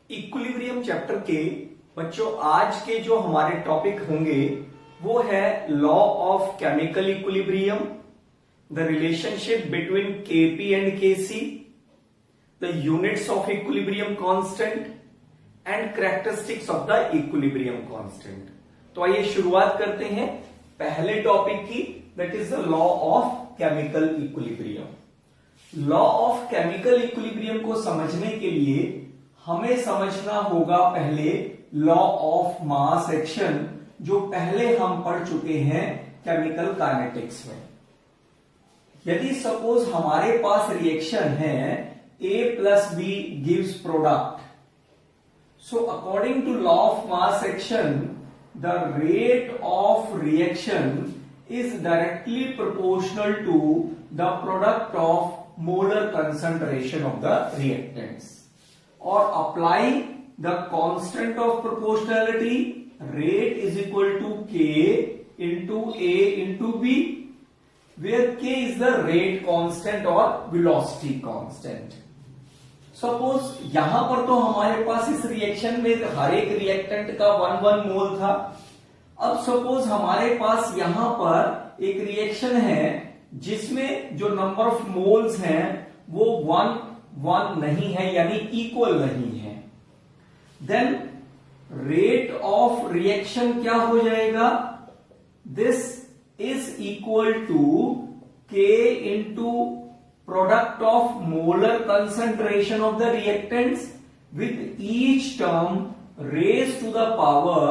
Equilibrium chapter के बच्चों आज के जो हमारे टॉपिक होंगे वो है law of chemical equilibrium, the relationship between KP and KC, the units of equilibrium constant and characteristics of the equilibrium constant. तो आइए शुरुआत करते हैं पहले टॉपिक की, that is the law of chemical equilibrium. Law of chemical equilibrium को समझने के लिए हमें समझना होगा पहले लॉ ऑफ मास एक्शन, जो पहले हम पढ़ चुके हैं केमिकल काइनेटिक्स में। यदि सपोज हमारे पास रिएक्शन है A plus B gives product, so according to law of mass action the rate of reaction is directly proportional to the product of molar concentration of the reactants. और apply the constant of proportionality, rate is equal to K into A into B, where K is the rate constant or velocity constant। Suppose यहां पर तो हमारे पास इस reaction में हर एक reactant का 1 मोल था। अब सपोज हमारे पास यहां पर एक रिएक्शन है जिसमें जो नंबर ऑफ मोल्स हैं वो 1 नहीं है, यानी इक्वल नहीं है। देन रेट ऑफ रिएक्शन क्या हो जाएगा? This is equal to K into product of molar concentration of the reactants with each term raised to the power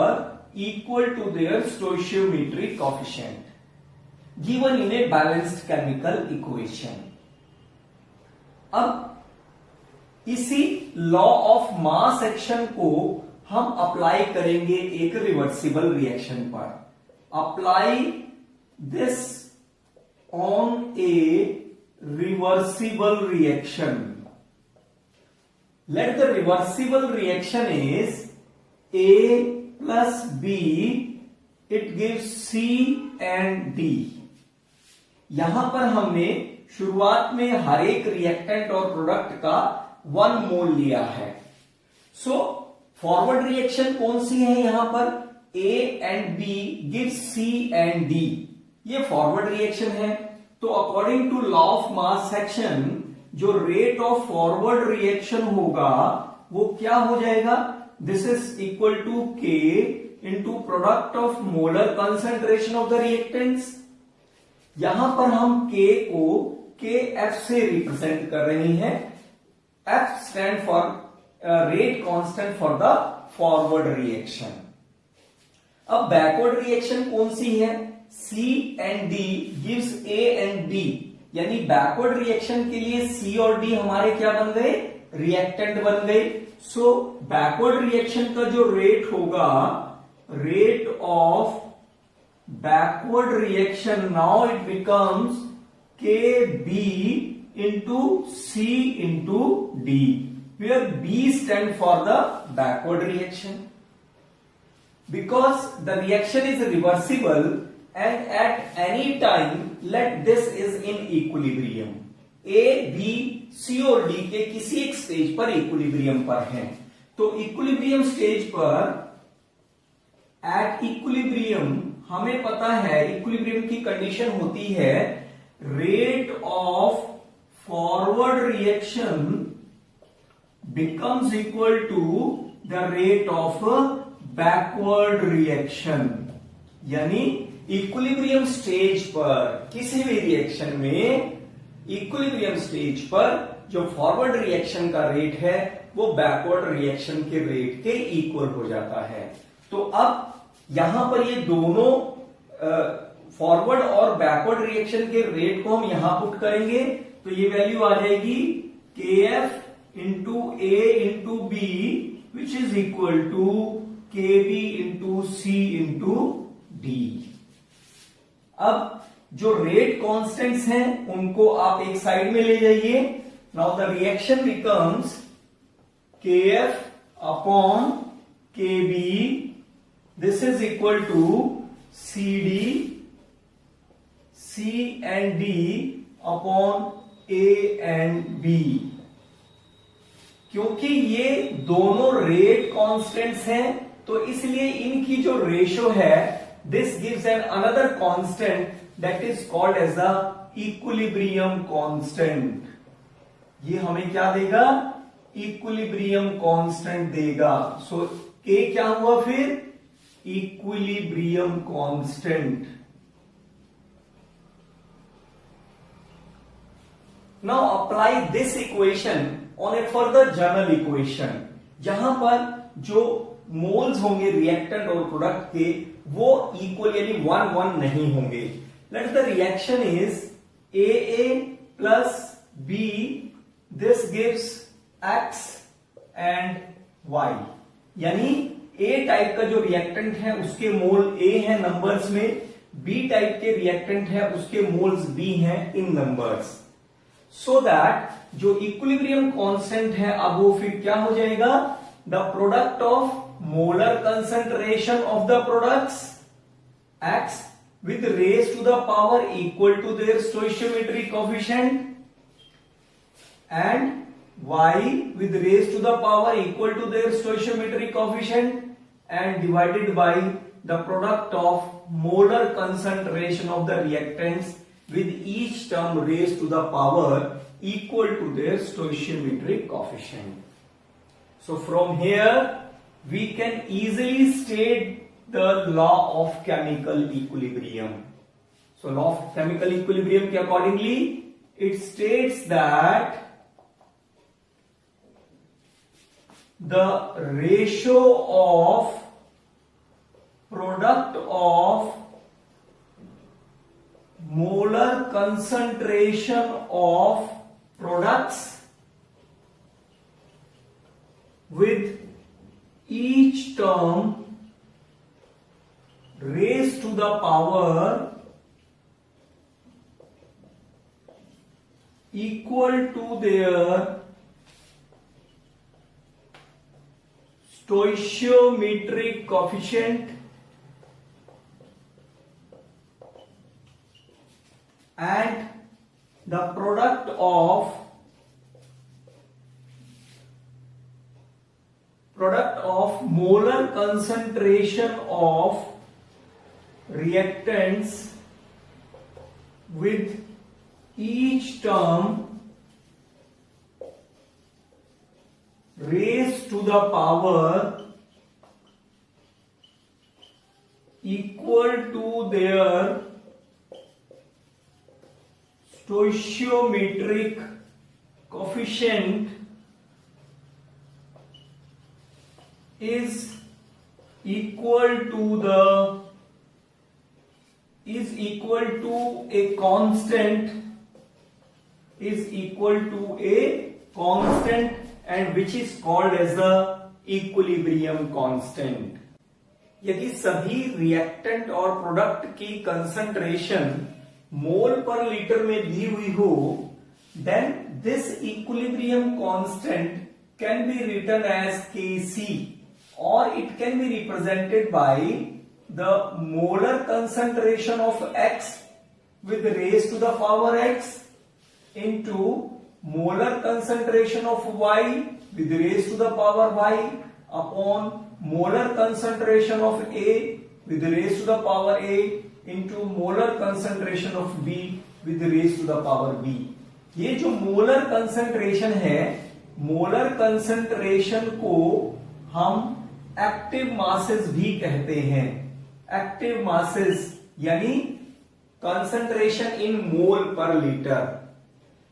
equal to their stoichiometric coefficient given in a balanced chemical equation। अब इसी law of mass action को हम apply करेंगे एक reversible reaction पर। Apply this on a reversible reaction. Let the reversible reaction is A plus B, it gives C and D। यहां पर हमने शुरुआत में हर एक रिएक्टेंट और प्रोडक्ट का 1 मोल लिया है। सो फॉरवर्ड रिएक्शन कौन सी है? यहां पर A and B gives C and D, ये फॉरवर्ड रिएक्शन है। तो according to law of mass action जो रेट ऑफ फॉरवर्ड रिएक्शन होगा वो क्या हो जाएगा? This is equal to K into product of molar concentration of the reactants. यहां पर हम K को KF से रिप्रेजेंट कर रहे हैं। F stand for rate constant for the forward reaction. अब बैकवर्ड रिएक्शन कौन सी है? C and D gives A and D, यानी बैकवर्ड रिएक्शन के लिए C और D हमारे क्या बन गए? रिएक्टेंट बन गए। सो बैकवर्ड रिएक्शन का जो रेट होगा, rate of backward reaction, now it becomes KB into C into D, where B stand for the backward reaction. Because the reaction is reversible and at any time let this is in equilibrium, A, B, C और D के किसी एक stage पर equilibrium पर हैं। तो equilibrium stage पर at equilibrium हमें पता है इक्विलिब्रियम की कंडीशन होती है rate of forward reaction becomes equal to the rate of backward reaction. यानी इक्विलिब्रियम स्टेज पर किसी भी रिएक्शन में, इक्विलिब्रियम स्टेज पर जो फॉरवर्ड रिएक्शन का रेट है वो बैकवर्ड रिएक्शन के रेट के इक्वल हो जाता है। तो अब यहां पर ये दोनों फॉरवर्ड और बैकवर्ड रिएक्शन के रेट को हम यहां पुट करेंगे तो ये वैल्यू आ जाएगी KF into A into B which is equal to KB into C into D। अब जो रेट कांस्टेंट्स हैं उनको आप एक साइड में ले जाइए। Now the reaction becomes KF upon KB, this is equal to CD, C and D upon A and B। क्योंकि ये दोनों रेट कांस्टेंट्स हैं, तो इसलिए इनकी जो रेशो है, this gives an another constant that is called as the equilibrium constant. ये हमें क्या देगा? इक्विलिब्रियम कांस्टेंट देगा। सो के क्या हुआ फिर? Equilibrium constant. Now apply this equation on a further general equation, जहां पर जो मोल्स होंगे रिएक्टेंट और प्रोडक्ट के वो इक्वल यानी 1-1 नहीं होंगे। Let the reaction is AA plus B, this gives X and Y, यानी A टाइप का जो रिएक्टेंट है उसके मोल A है नंबर्स में, B टाइप के रिएक्टेंट है उसके मोल्स B हैं इन नंबर्स। सो दैट जो इक्विलिब्रियम कांस्टेंट है अब वो फिर क्या हो जाएगा? The product of molar concentration of the products X with raised to the power equal to their stoichiometric coefficient and Y with raised to the power equal to their stoichiometric coefficient and divided by the product of molar concentration of the reactants with each term raised to the power equal to their stoichiometric coefficient. So from here we can easily state the law of chemical equilibrium. So law of chemical equilibrium के accordingly it states that the ratio of product of molar concentration of products with each term raised to the power equal to their stoichiometric coefficient and the product of molar concentration of reactants with each term raised to the power equal to their stoichiometric coefficient is equal to a constant and which is called as the equilibrium constant। यदि सभी reactant और product की concentration मोल per litre में दी हुई हो, then this equilibrium constant can be written as Kc or it can be represented by the molar concentration of X with raised to the power X into molar concentration of Y with raised to the power Y upon molar concentration of A with raised to the power A into molar concentration of B with raised to the power B। ये जो molar concentration है, molar concentration को हम active masses भी कहते हैं। Active masses यानी concentration in mole per litre.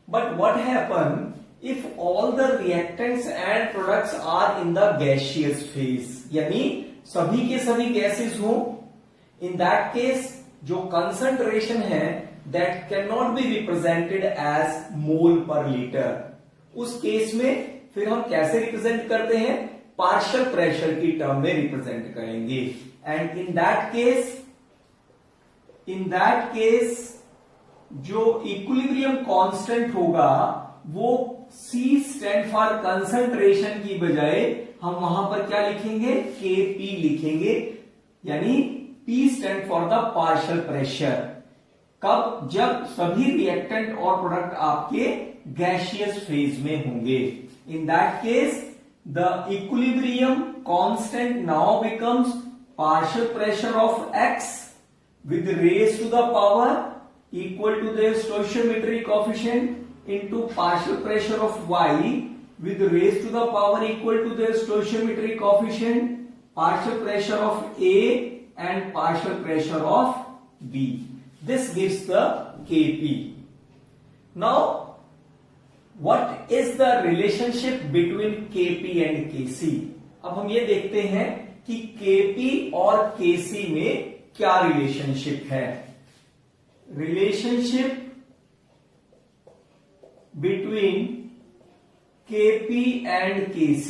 But what happen if all the reactants and products are in the gaseous phase, यानी सभी के सभी गैसेस हो, इन दैट केस जो कंसंट्रेशन है that can not be represented as mole per litre. उस case में फिर हम कैसे रिप्रेजेंट करते हैं? पार्शियल प्रेशर की टर्म में रिप्रेजेंट करेंगे। एंड इन दैट केस जो इक्विलिब्रियम कांस्टेंट होगा वो C स्टैंड फॉर कंसंट्रेशन की बजाय हम वहां पर क्या लिखेंगे? Kp लिखेंगे, यानी P stand for the partial pressure. कब? जब सभी रिएक्टेंट और प्रोडक्ट आपके गैसियस फेज में होंगे। इन that case the equilibrium constant now becomes partial pressure of x with raised to the power equal to the stoichiometry coefficient into partial pressure of y with raised to the power equal to the stoichiometry coefficient, partial pressure of A and partial pressure of B. This gives the Kp. Now, what is the relationship between Kp and Kc? अब हम ये देखते हैं कि Kp और Kc में क्या relationship है। Relationship between Kp and Kc।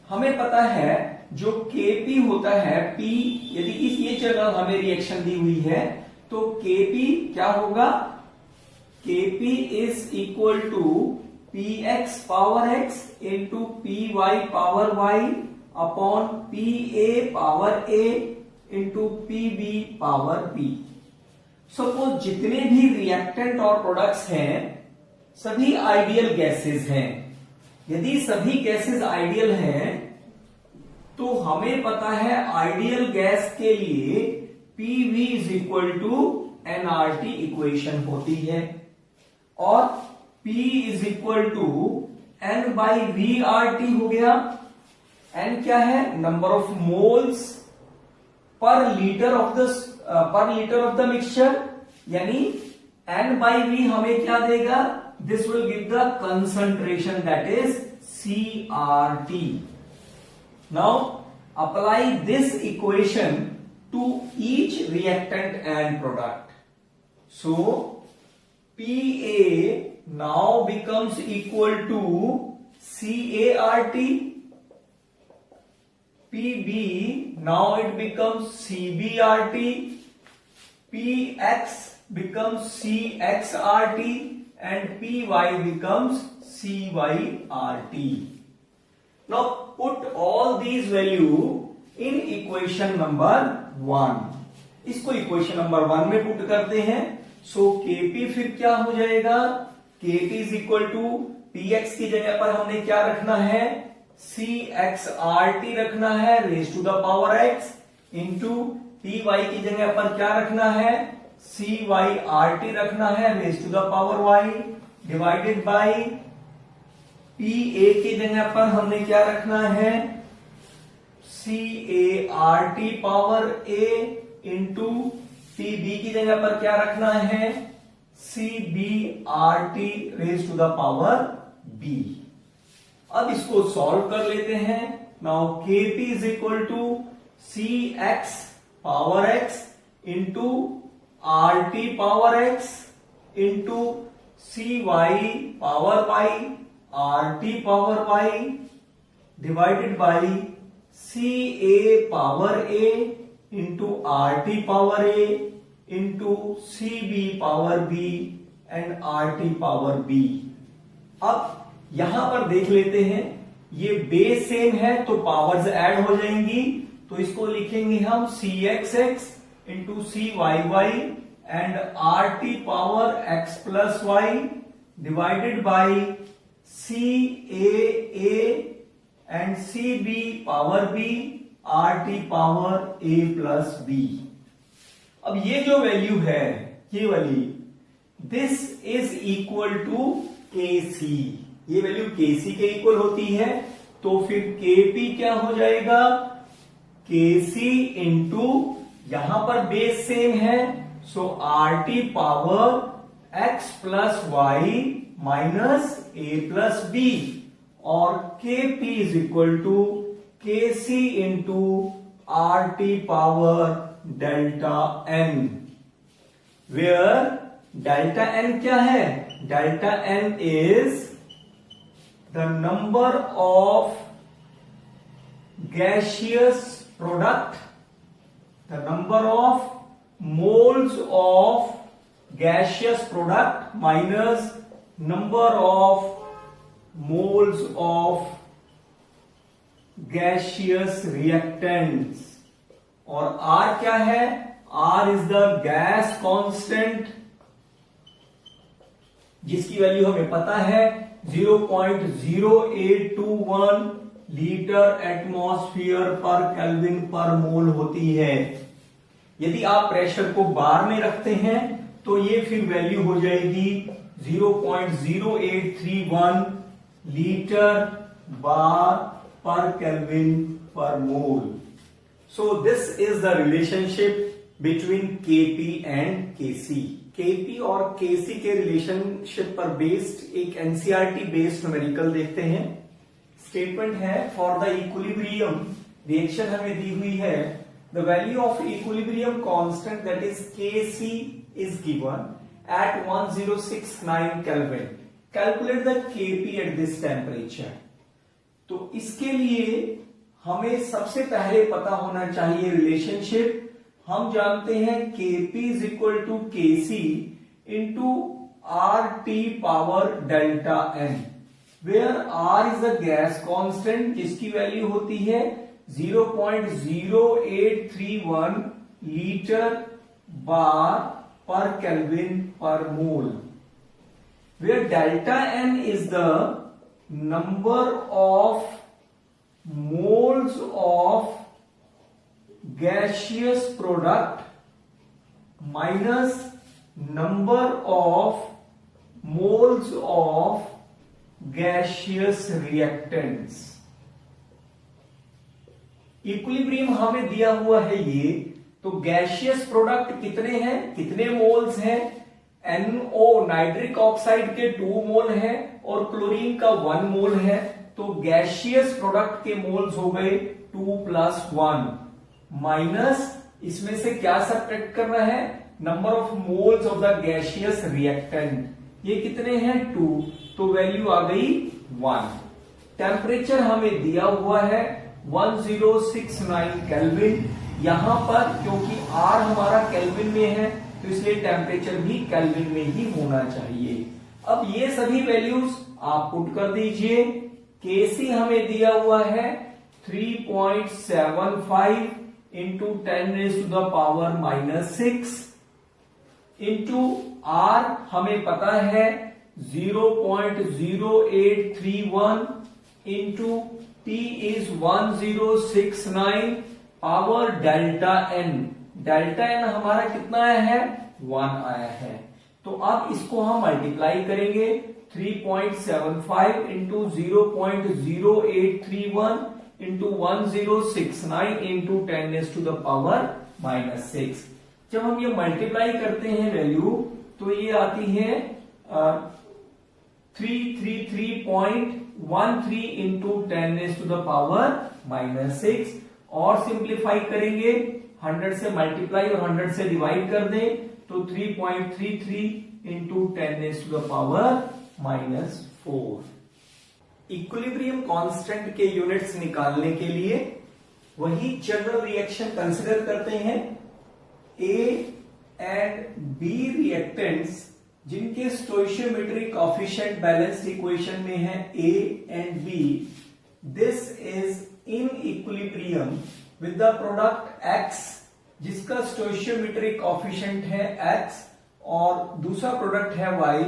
हमें पता है जो Kp होता है, P यदि इस ये जगह हमें रिएक्शन दी हुई है तो Kp क्या होगा, Kp is equal to px power x into py power y upon pa power a into pb power b। Suppose जितने भी रिएक्टेंट और प्रोडक्ट्स हैं सभी आइडियल गैसेस हैं। यदि सभी गैसेस आइडियल हैं तो हमें पता है आइडियल गैस के लिए pv is equal to nRT equation होती है और P is equal to N by VRT हो गया। N क्या है, number of moles per litre of the mixture, यानी N बाई V हमें क्या देगा, this will give the concentration that is CRT। Now apply this equation to each reactant and product. So PA now becomes equal to CART, PB now it becomes CBRT, PX becomes CXRT and PY becomes CYRT. Now put all these value in equation number 1। इसको equation number 1 में put करते हैं। सो Kp फिर क्या हो जाएगा, Kp is equal to Px की जगह पर हमने क्या रखना है, CXRT रखना है raise to the power x into Py की जगह पर क्या रखना है, CYRT रखना है raise to the power y divided by Pa की जगह पर हमने क्या रखना है, CART power a into Pb की जगह पर क्या रखना है, CBRT raise to the power b। अब इसको सॉल्व कर लेते हैं। Now Kp is equal to CX power x into RT power x into CY power y RT power y divided by CA power a into RT power a into CB power b and RT power b। अब यहां पर देख लेते हैं, ये base same है तो powers add हो जाएंगी, तो इसको लिखेंगे हम CXX into CYY and RT power x plus y divided by CAA and CB power b RT power a plus b। अब ये जो वैल्यू है ये वाली, this is equal to Kc, ये वैल्यू Kc के इक्वल होती है, तो फिर Kp क्या हो जाएगा, Kc इंटू यहां पर बेस सेम है so RT power x plus Y minus a plus b और Kp is equal to Kc into RT power delta n, where delta n क्या है, delta n is the number of gaseous product, the number of moles of gaseous product minus number of moles of gaseous reactants, और R क्या है, R is the gas constant जिसकी value हमें पता है 0.0821 litre atmosphere पर kelvin per मोल होती है। यदि आप प्रेशर को बार में रखते हैं तो ये फिर वैल्यू हो जाएगी 0.0831 litre bar per kelvin per mole. So this is the relationship between Kp and Kc। Kp और Kc के रिलेशनशिप पर बेस्ड एक एनसीईआरटी बेस्ड न्यूमेरिकल देखते हैं। स्टेटमेंट है फॉर द इक्विलिब्रियम, रिएक्शन हमें दी हुई है, the value of equilibrium constant that is Kc is given at 1069 Kelvin. Calculate the Kp at this temperature. तो इसके लिए हमें सबसे पहले पता होना चाहिए रिलेशनशिप। हम जानते हैं Kp is equal to Kc into RT power delta n, where R is the gas constant जिसकी वैल्यू होती है 0.0831 litre bar per Kelvin per mole, where delta n is the number of moles of gaseous product minus number of moles of gaseous reactants. Equilibrium हमें दिया हुआ है ये, तो gaseous product कितने हैं, कितने मोल्स हैं? NO नाइट्रिक ऑक्साइड के 2 मोल हैं और क्लोरीन का 1 मोल है, तो गैसियस प्रोडक्ट के मोल्स हो गए 2 + 1 माइनस इसमें से क्या सब्ट्रैक्ट करना है, number of moles of the gaseous reactant, ये कितने हैं 2, तो वैल्यू आ गई 1। टेम्परेचर हमें दिया हुआ है 1069 केल्विन। यहां पर क्योंकि R हमारा केल्विन में है तो इसलिए टेम्परेचर भी केल्विन में ही होना चाहिए। अब ये सभी वैल्यूज आप पुट कर दीजिए। Kc हमें दिया हुआ है 3.75 इंटू 10⁻⁻6 इंटू R हमें पता है 0.0831 into T is 1069 power delta n। Delta n हमारा कितना आया है 1 आया है। तो अब इसको हम मल्टीप्लाई करेंगे 3.75 इंटू 0.0831 इंटू 1069 इंटू 10⁻⁻6। जब हम ये मल्टीप्लाई करते हैं वैल्यू तो ये आती है 333.13 इंटू 10⁻⁻6 और सिंप्लीफाई करेंगे 100 से मल्टीप्लाई और 100 से डिवाइड कर दें तो 3.33 इंटू 10⁻⁻4। इक्विलिब्रियम कांस्टेंट के यूनिट्स निकालने के लिए वही जनरल रिएक्शन कंसिडर करते हैं। A एंड B रिएक्टेंट्स जिनके स्टोइशियोमेट्रिक कोएफिशिएंट बैलेंस्ड इक्वेशन में है A and B, this is in equilibrium with the product X जिसका स्टोइशियोमेट्रिक कोएफिशिएंट है X और दूसरा प्रोडक्ट है Y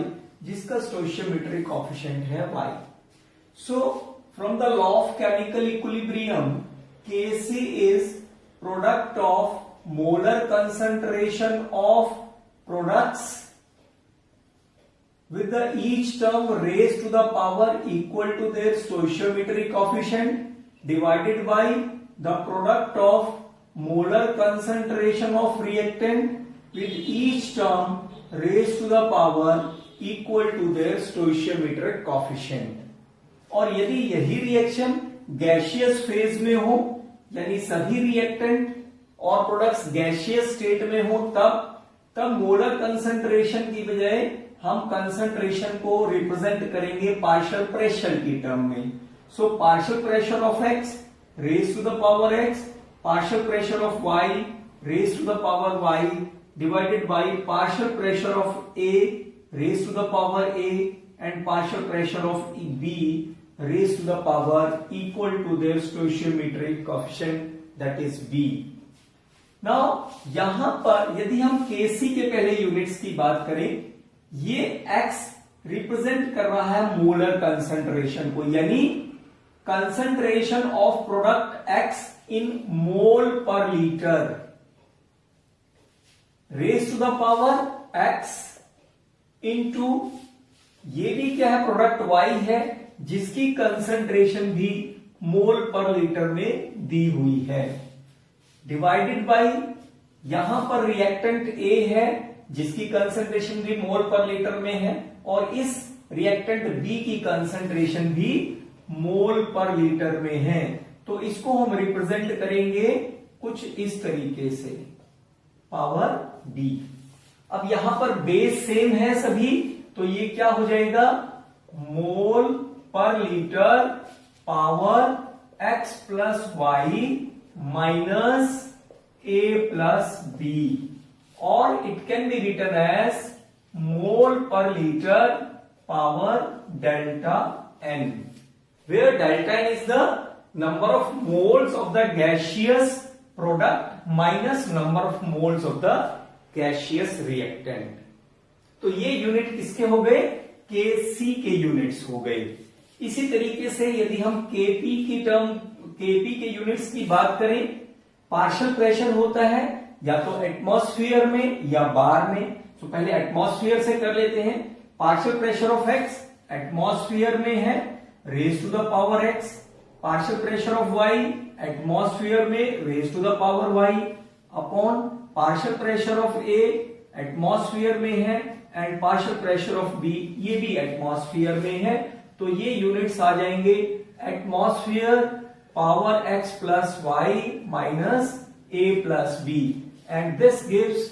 जिसका स्टोइशियोमेट्रिक कोएफिशिएंट है Y। So from the law of chemical equilibrium, Kc is product of molar concentration of products with the each term raised to the power equal to their stoichiometric coefficient divided by the product of molar concentration of reactant with each term raised to the power equal to their stoichiometric coefficient। और यदि यही reaction gaseous phase में हो यानी सभी reactant और products gaseous state में हो तब मोलर कंसंट्रेशन की बजाय हम कंसंट्रेशन को रिप्रेजेंट करेंगे पार्शियल प्रेशर की टर्म में। So partial pressure of x raise to the power x, partial pressure of y raise to the power y divided by partial pressure of a raise to the power a and partial pressure of B raised to the power equal to their stoichiometric coefficient, that is B. Now यहां पर यदि हम Kc के पहले units की बात करें, ये x रिप्रेजेंट कर रहा है मोलर कंसंट्रेशन को, यानी concentration of product x in mole per litre raise to the power x into ये भी क्या है, प्रोडक्ट y है जिसकी कंसंट्रेशन भी मोल पर लीटर में दी हुई है, डिवाइडेड बाय यहां पर रिएक्टेंट A है जिसकी कंसंट्रेशन भी मोल पर लीटर में है, और इस रिएक्टेंट B की कंसंट्रेशन भी मोल पर लीटर में है। तो इसको हम रिप्रेजेंट करेंगे कुछ इस तरीके से, पावर B। अब यहां पर बेस सेम है सभी, तो ये क्या हो जाएगा, mole per litre power x plus Y minus a plus B, और it can be written as mole per litre power delta n, where delta n is the number of moles of the gaseous product minus number of moles of the gaseous reactant। तो ये unit किसके हो गए, Kc के units हो गए। इसी तरीके से यदि हम Kp के यूनिट्स की बात करें, पार्शियल प्रेशर होता है या तो एटमॉस्फेयर में या बार में। तो पहले एटमॉस्फेयर से कर लेते हैं। Partial pressure of x atmosphere में है raise to the power x, partial pressure of y atmosphere में raise to the power y, upon partial pressure of a atmosphere में है and partial pressure of b ये भी atmosphere में है। तो ये यूनिट्स आ जाएंगे atmosphere power x plus Y minus a plus B, and this gives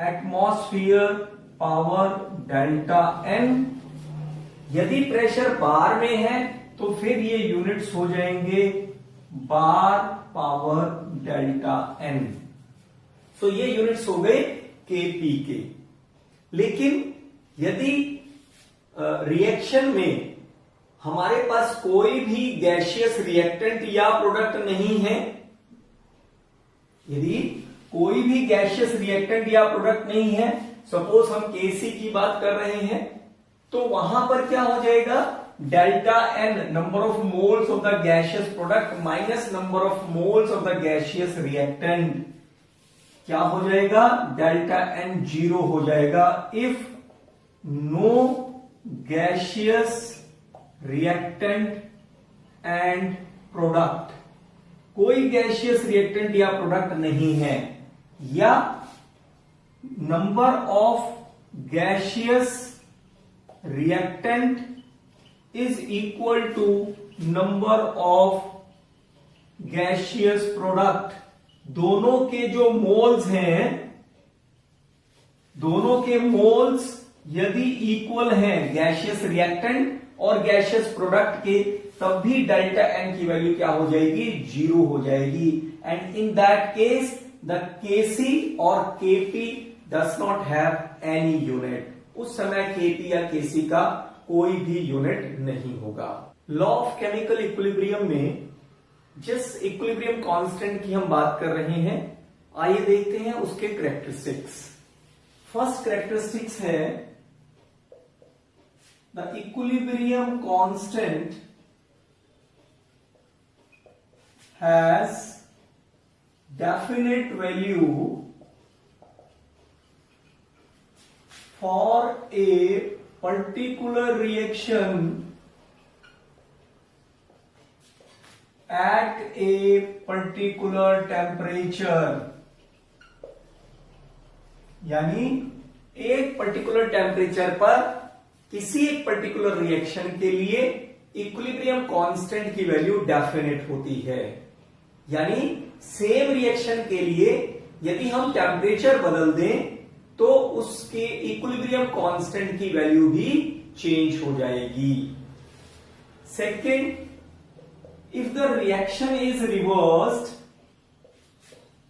atmosphere power delta n। यदि प्रेशर बार में है तो फिर ये यूनिट्स हो जाएंगे बार पावर डेल्टा n। तो ये यूनिट्स हो गए Kp के। लेकिन यदि रिएक्शन में हमारे पास कोई भी गैसियस रिएक्टेंट या प्रोडक्ट नहीं है, यदि कोई भी गैसियस रिएक्टेंट या प्रोडक्ट नहीं है, सपोज हम Kc की बात कर रहे हैं, तो वहां पर क्या हो जाएगा, delta n number of moles of the gaseous product minus number of moles of the gaseous reactant, क्या हो जाएगा, डेल्टा n 0 हो जाएगा if no gaseous reactant and product, कोई गैसियस रिएक्टेंट या प्रोडक्ट नहीं है, या number of gaseous reactant is equal to number of gaseous product. दोनों के जो मोल्स हैं, दोनों के मोल्स यदि इक्वल हैं गैसियस रिएक्टेंट और गैसियस प्रोडक्ट के, तब भी डेल्टा n की वैल्यू क्या हो जाएगी, 0 हो जाएगी। And in that case the Kc और Kp does not have any unit. उस समय Kp या Kc का कोई भी यूनिट नहीं होगा। लॉ ऑफ केमिकल इक्विलिब्रियम में जिस इक्विलिब्रियम कांस्टेंट की हम बात कर रहे हैं, आइए देखते हैं उसके कैरेक्टरिस्टिक्स। फर्स्ट कैरेक्टरिस्टिक्स है the equilibrium constant has definite value for a particular reaction at a particular temperature। यानी एक पर्टिकुलर टेम्परेचर पर किसी एक पर्टिकुलर रिएक्शन के लिए इक्विलिब्रियम कांस्टेंट की वैल्यू डेफिनेट होती है। यानी सेम रिएक्शन के लिए यदि हम टेम्परेचर बदल दें तो उसके इक्विलिब्रियम कांस्टेंट की वैल्यू भी चेंज हो जाएगी। Second, if the reaction is reversed,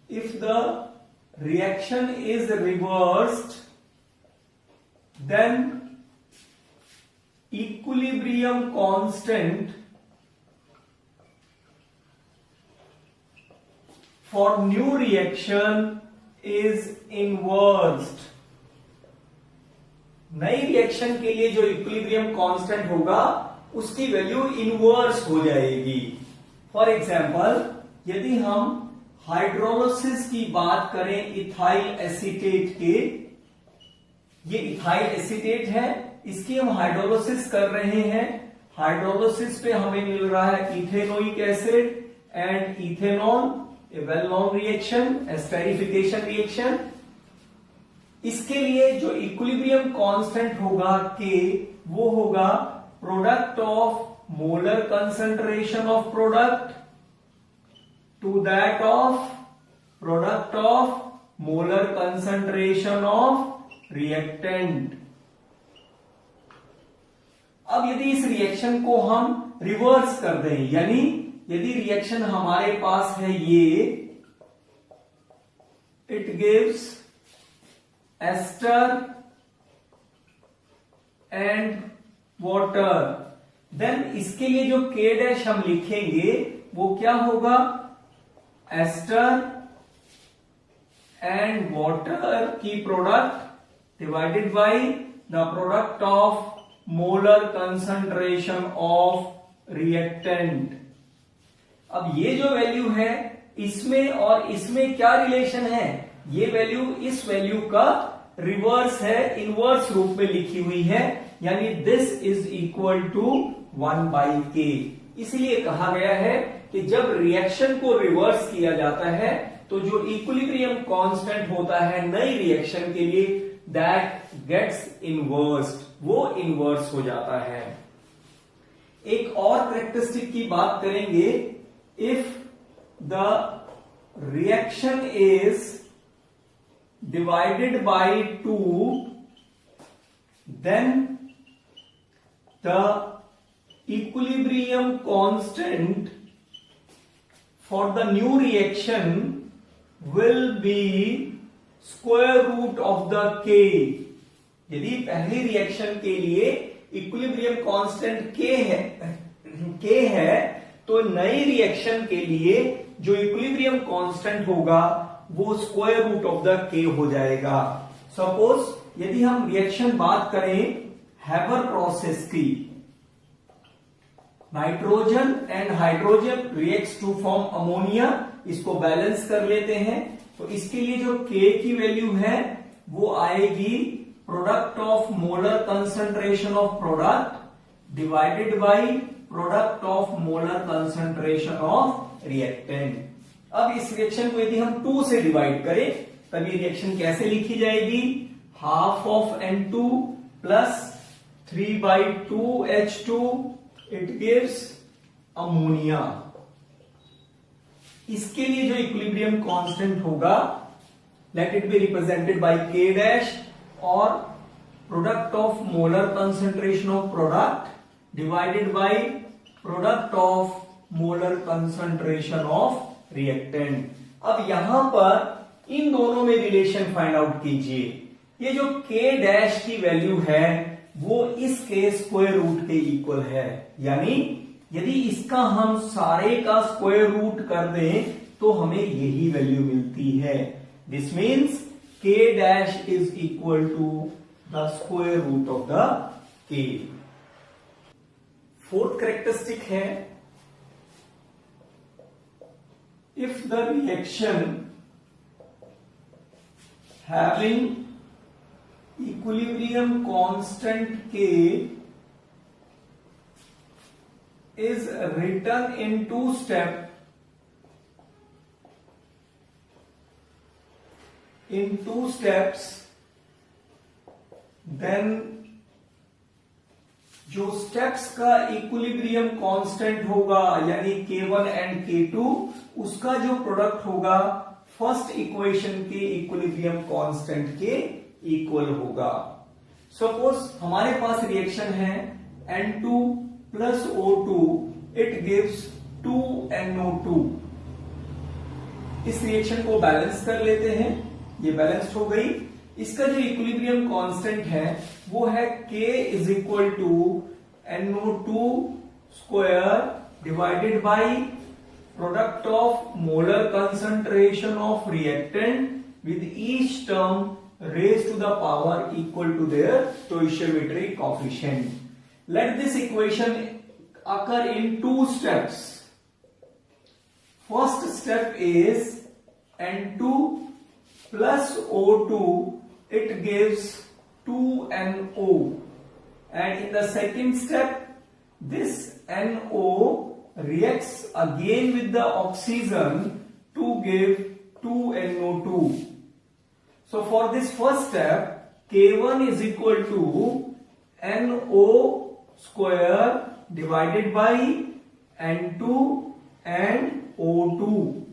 if the reaction is reversed, then equilibrium constant for new reaction is inversed. नई रिएक्शन के लिए जो इक्विलिब्रियम कांस्टेंट होगा उसकी वैल्यू इनवर्स हो जाएगी। फॉर एग्जाम्पल, यदि हम हाइड्रोलिसिस की बात करें इथाइल एसीटेट के, ये इथाइल एसीटेट है, इसकी हम हाइड्रोलिसिस कर रहे हैं। हाइड्रोलिसिस पे हमें मिल रहा है ethanoic acid and ethanol, a well known reaction, esterification reaction. इसके लिए जो इक्विलिब्रियम कांस्टेंट होगा के, वो होगा product of molar concentration of product to that of product of molar concentration of reactant. अब यदि इस रिएक्शन को हम रिवर्स कर दें, यानी यदि रिएक्शन हमारे पास है ये, it gives ester and water, then इसके लिए जो K डैश हम लिखेंगे वो क्या होगा, एस्टर एंड वाटर की product divided by the product of molar concentration of reactant. अब ये जो वैल्यू है, इसमें और इसमें क्या रिलेशन है, ये वैल्यू इस वैल्यू का रिवर्स है, इनवर्स रूप में लिखी हुई है, यानी this is equal to 1/k। इसलिए कहा गया है कि जब रिएक्शन को रिवर्स किया जाता है तो जो इक्विलिब्रियम कांस्टेंट होता है नई रिएक्शन के लिए, दैट गेट्स इनवर्स्ड, वो इनवर्स हो जाता है। एक और कैरेक्टरिस्टिक की बात करेंगे, if the reaction is divided by 2, then the equilibrium constant for the new reaction will be square root of the k। यदि पहली रिएक्शन के लिए इक्विलिब्रियम कांस्टेंट k है, तो नई रिएक्शन के लिए जो इक्विलिब्रियम कांस्टेंट होगा वो square root of the k हो जाएगा। सपोज यदि हम रिएक्शन बात करें हैबर प्रोसेस की, nitrogen and hydrogen reacts to form ammonia, इसको बैलेंस कर लेते हैं, तो इसके लिए जो k की वैल्यू है वो आएगी product of molar concentration of product divided by product of molar concentration of reactant. अब इस रिएक्शन को यदि हम 2 से डिवाइड करें तब ये रिएक्शन कैसे लिखी जाएगी, half of N2 plus 3/2H2, it gives ammonia. इसके लिए जो इक्विलिब्रियम कांस्टेंट होगा, let it be represented by K dash, और product of molar concentration of product divided by product of molar concentration of reactant. अब यहां पर इन दोनों में रिलेशन फाइंड आउट कीजिए। ये जो K डैश की वैल्यू है वो इस के स्क्वायर रूट के इक्वल है, यानी यदि इसका हम सारे का स्क्वायर रूट कर दें तो हमें यही वैल्यू मिलती है। This means K dash is equal to the square root of the K। Fourth characteristic है, if the reaction having equilibrium constant K is written in two steps, then जो steps का इक्विलिब्रियम कांस्टेंट होगा यानी K1 and K2, उसका जो product होगा first equation के equilibrium constant के इक्वल होगा। सपोज हमारे पास रिएक्शन है N2 plus O2, it gives 2NO2। इस रिएक्शन को बैलेंस कर लेते हैं, ये बैलेंस्ड हो गई। इसका जो इक्विलिब्रियम कांस्टेंट है वो है K is equal to NO2 square divided by product of molar concentration of reactant with each term raised to the power equal to their stoichiometric coefficient. Let this equation occur in two steps. First step is N2 plus O2, it gives 2NO. And in the second step, this NO reacts again with the oxygen to give 2NO2. So for this first step, K1 is equal to NO square divided by N2 and O2.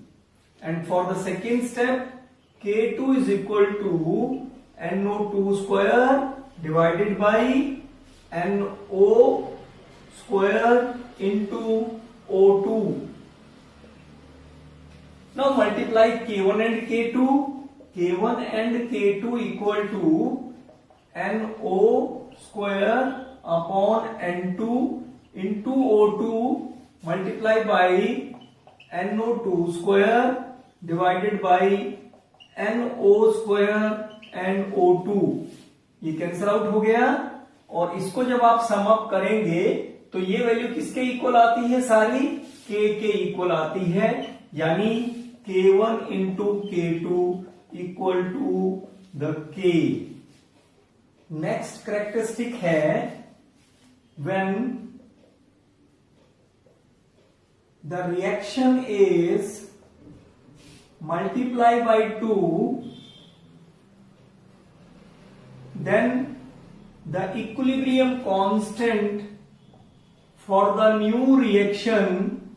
And for the second step, K2 is equal to NO2 square divided by NO square into O2. Now multiply K1 and K2. K1 and K2 equal to NO square upon N2 into O2 multiply by NO2 square divided by NO square and O2. ये cancel out हो गया और इसको जब आप sum up करेंगे तो ये वैल्यू किसके इक्वल आती है, सारी K के इक्वल आती है, यानी K1 into K2 equal to the K. Next characteristic है when the reaction is multiplied by 2, then the equilibrium constant for the new reaction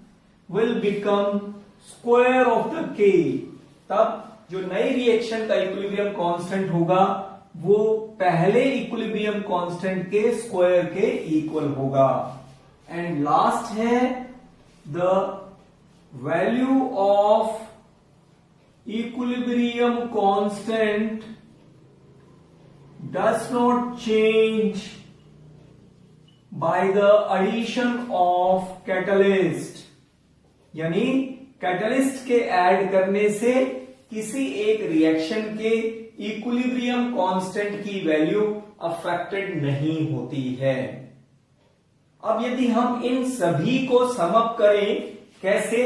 will become square of the K. तब जो नई reaction का equilibrium constant होगा वो पहले equilibrium constant के square के इक्वल होगा. एंड लास्ट है the value of equilibrium constant does not change by the addition of catalyst. यानी कैटलिस्ट के ऐड करने से किसी एक रिएक्शन के इक्विलिब्रियम कांस्टेंट की वैल्यू अफेक्टेड नहीं होती है. अब यदि हम इन सभी को सम अप करें, कैसे?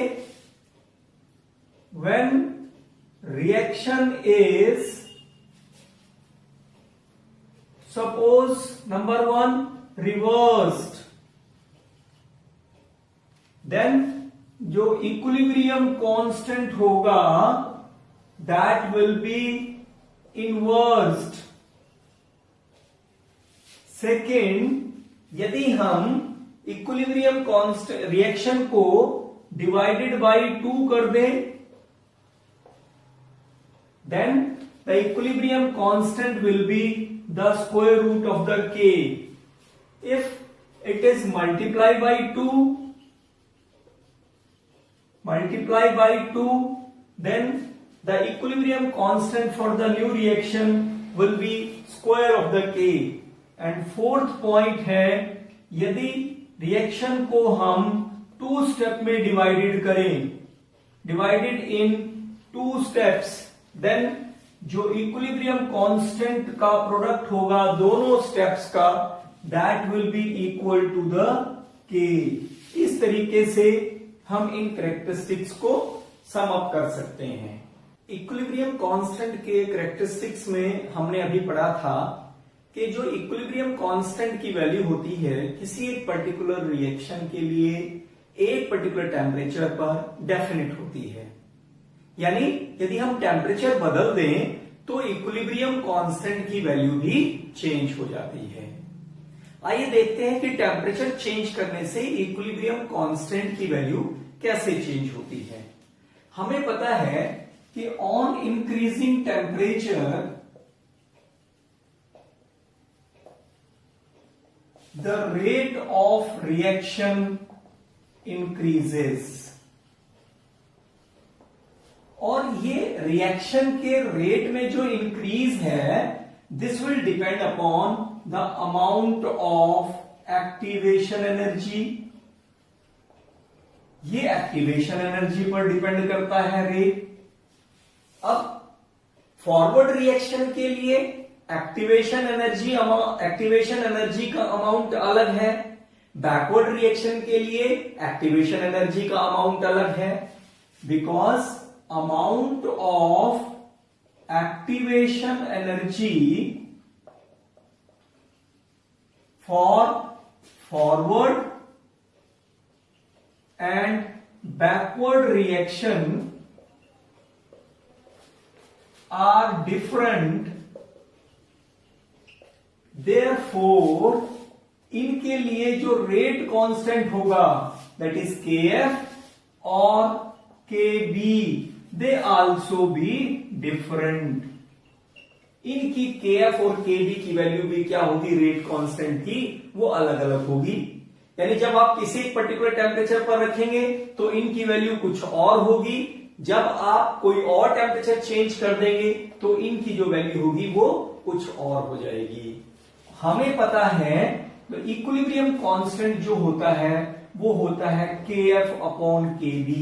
When reaction is, suppose number 1 reversed, then जो इक्विलिब्रियम कांस्टेंट होगा that will be inversed. Second, यदि हम इक्विलिब्रियम कांस्टेंट रिएक्शन को डिवाइडेड बाय 2 कर दें, then the equilibrium constant will be the square root of the K. If it is multiplied by 2, then the equilibrium constant for the new reaction will be square of the K. And fourth point है, यदि reaction को हम 2 step में divided करें, divided in 2 steps, then जो equilibrium constant का product होगा दोनों स्टेप्स का, that will be equal to the K. इस तरीके से हम इन कैरेक्टरिस्टिक्स को सम अप कर सकते हैं. इक्विलिब्रियम कांस्टेंट के कैरेक्टरिस्टिक्स में हमने अभी पढ़ा था कि जो इक्विलिब्रियम कांस्टेंट की वैल्यू होती है किसी एक पर्टिकुलर रिएक्शन के लिए एक पर्टिकुलर टेम्परेचर पर डेफिनेट होती है. यानी यदि हम टेम्परेचर बदल दें तो इक्विलिब्रियम कांस्टेंट की वैल्यू भी चेंज हो जाती है. आइए देखते हैं कि टेम्परेचर चेंज करने से इक्विलिब्रियम कांस्टेंट की वैल्यू कैसे चेंज होती है. हमें पता है कि on increasing temperature the rate of reaction increases. और ये रिएक्शन के रेट में जो इंक्रीज है, this will depend upon the amount of activation energy. ये एक्टिवेशन एनर्जी पर डिपेंड करता है रेट. अब फॉरवर्ड रिएक्शन के लिए एक्टिवेशन एनर्जी का अमाउंट अलग है, बैकवर्ड रिएक्शन के लिए एक्टिवेशन एनर्जी का अमाउंट अलग है, because amount of activation energy for forward and backward reaction are different, therefore इनके लिए जो रेट कांस्टेंट होगा that is kf और kb they also be different. इनकी kf और kb की वैल्यू भी क्या होगी, रेट कांस्टेंट की वो अलग अलग होगी. यानी जब आप किसी पर्टिकुलर टेम्परेचर पर रखेंगे तो इनकी वैल्यू कुछ और होगी, जब आप कोई और टेम्परेचर चेंज कर देंगे तो इनकी जो वैल्यू होगी वो कुछ और हो जाएगी. हमें पता है तो इक्विलिब्रियम कांस्टेंट जो होता है वो होता है kf अपॉन kb.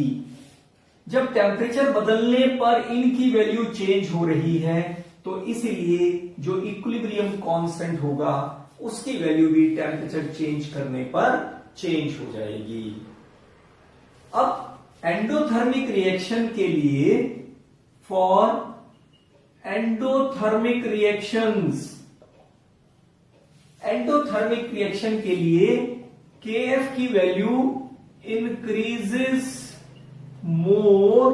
जब टेम्परेचर बदलने पर इनकी वैल्यू चेंज हो रही है तो इसलिए जो इक्विलिब्रियम कांस्टेंट होगा उसकी वैल्यू भी टेम्परेचर चेंज करने पर चेंज हो जाएगी. अब एंडोथर्मिक रिएक्शन के लिए, फॉर एंडोथर्मिक रिएक्शन के लिए kf की value increases more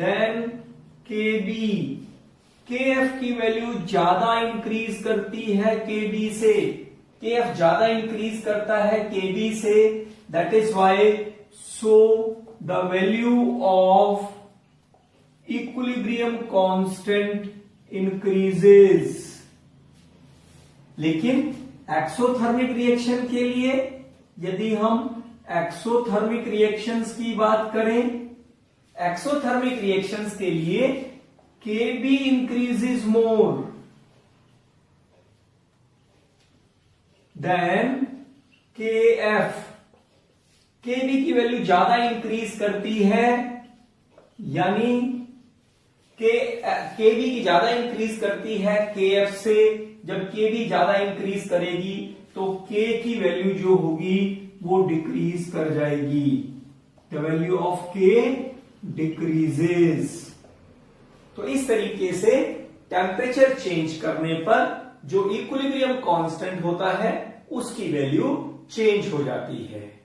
than kb. kf की वैल्यू ज्यादा इंक्रीज करती है kb से, kf ज्यादा इंक्रीज करता है kb से, that is why so the value of equilibrium constant increases. लेकिन एक्सोथर्मिक रिएक्शन के लिए यदि हम एक्सोथर्मिक रिएक्शंस की बात करें, एक्सोथर्मिक रिएक्शंस के लिए Kb increases more than Kf. Kb की वैल्यू ज्यादा इंक्रीज करती है, यानी Kb की ज्यादा इंक्रीज करती है Kf से. जब Kb ज्यादा इंक्रीज करेगी तो K की वैल्यू जो होगी वो डिक्रीज कर जाएगी. The value of K decreases. तो इस तरीके से टेम्परेचर चेंज करने पर जो इक्विलिब्रियम कांस्टेंट होता है उसकी वैल्यू चेंज हो जाती है.